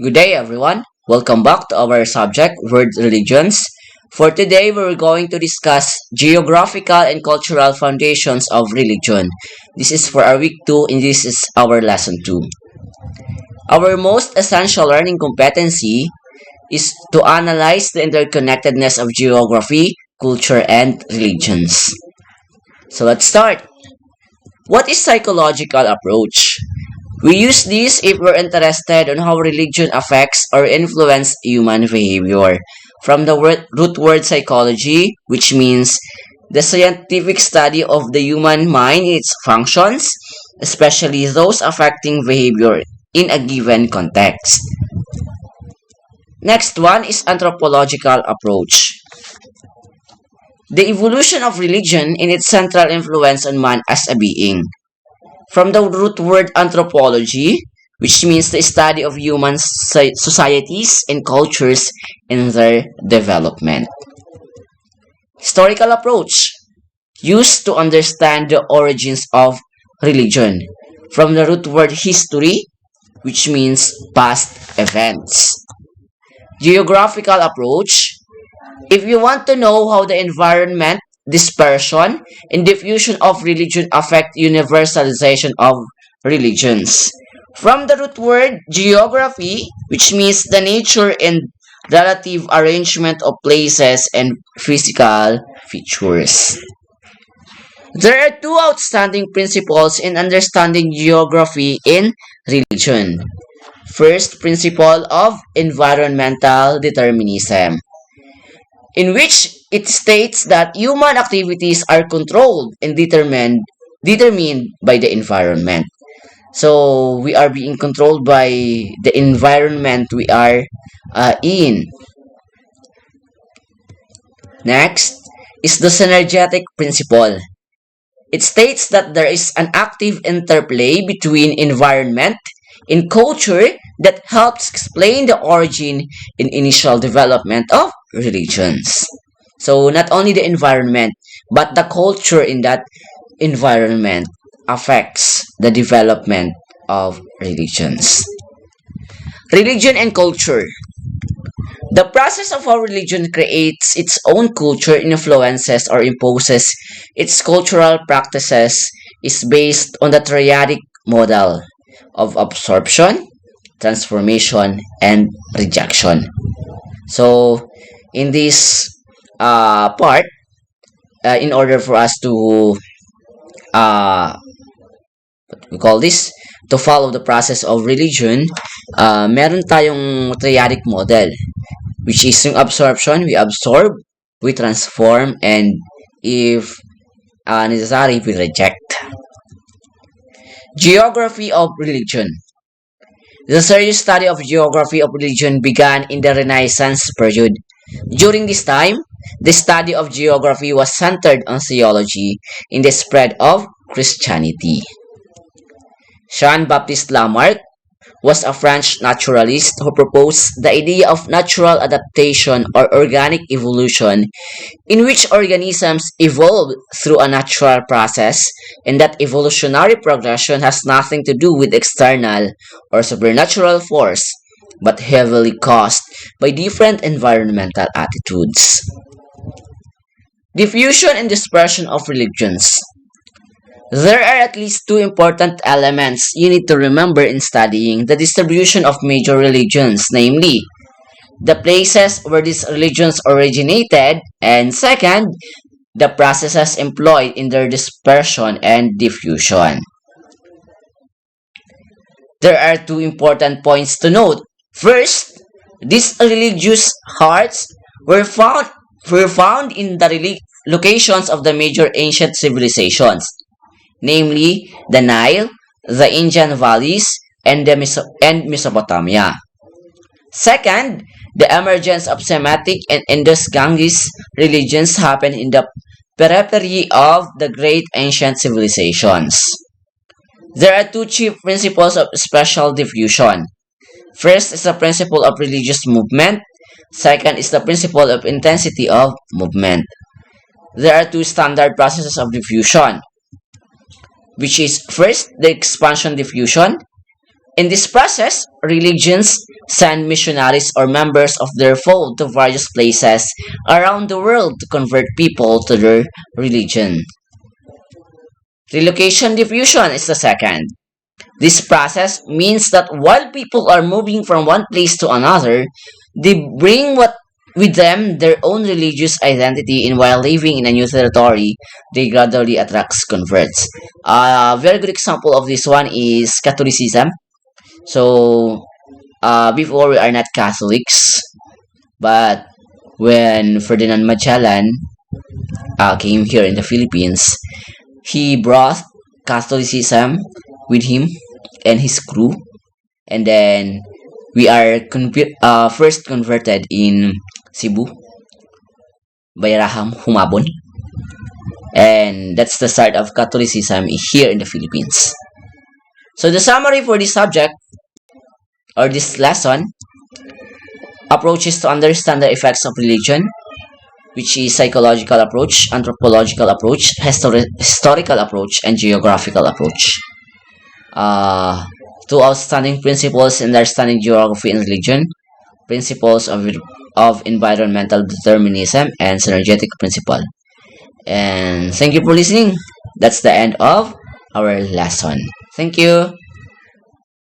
Good day, everyone. Welcome back to our subject, World Religions. For today, we're going to discuss geographical and cultural foundations of religion. This is for our week 2 and this is our lesson 2. Our most essential learning competency is to analyze the interconnectedness of geography, culture, and religions. So let's start. What is psychological approach? We use this if we're interested on how religion affects or influences human behavior. From the root word psychology, which means the scientific study of the human mind and its functions, especially those affecting behavior in a given context. Next one is anthropological approach. The evolution of religion in its central influence on man as a being. From the root word anthropology, which means the study of human societies and cultures in their development. Historical approach, used to understand the origins of religion. From the root word history, which means past events. Geographical approach, if you want to know how the environment, dispersion, and diffusion of religion affect universalization of religions. From the root word geography, which means the nature and relative arrangement of places and physical features. There are two outstanding principles in understanding geography in religion. First, principle of environmental determinism, in which it states that human activities are controlled and determined by the environment. So we are being controlled by the environment we are in. Next is the synergetic principle. It states that there is an active interplay between environment and culture that helps explain the origin and initial development of religions. So not only the environment, but the culture in that environment affects the development of religions. Religion and culture. The process of how religion creates its own culture, influences, or imposes its cultural practices is based on the triadic model of absorption, transformation, and rejection. So, in this part, in order for us to what we call this, to follow the process of religion, meron tayong triadic model, which is yung absorption, we absorb, we transform, and if necessary, we reject. Geography of religion. The serious study of geography of religion began in the Renaissance period. During this time, the study of geography was centered on theology in the spread of Christianity. Jean-Baptiste Lamarck was a French naturalist who proposed the idea of natural adaptation or organic evolution, in which organisms evolve through a natural process, and that evolutionary progression has nothing to do with external or supernatural force, but heavily caused by different environmental attitudes. Diffusion and dispersion of religions. There are at least two important elements you need to remember in studying the distribution of major religions, namely, the places where these religions originated, and second, the processes employed in their dispersion and diffusion. There are two important points to note. First, these religious hearts were found in the locations of the major ancient civilizations, namely the Nile, the Indian valleys, and Mesopotamia. Second, the emergence of Semitic and Indus-Ganges religions happened in the periphery of the great ancient civilizations. There are two chief principles of spatial diffusion. First is the principle of religious movement. Second is the principle of intensity of movement. There are two standard processes of diffusion, which is first the expansion diffusion In this process, religions send missionaries or members of their fold to various places around the world to convert people to their religion. Relocation diffusion is the second. This process means that while people are moving from one place to another, they bring with them their own religious identity, and while living in a new territory, they gradually attracts converts. A very good example of this one is Catholicism. So, before we are not Catholics, but when Ferdinand Magellan came here in the Philippines, he brought Catholicism with him and his crew, and then we are first converted in Cebu, Bayaraham, Humabon, and that's the start of Catholicism here in the Philippines. So the summary for this subject or this lesson approaches to understand the effects of religion, which is psychological approach, anthropological approach, historical approach, and geographical approach. Two outstanding principles in understanding geography and religion: principles of environmental determinism and synergetic principle. And thank you for listening. That's the end of our lesson. Thank you.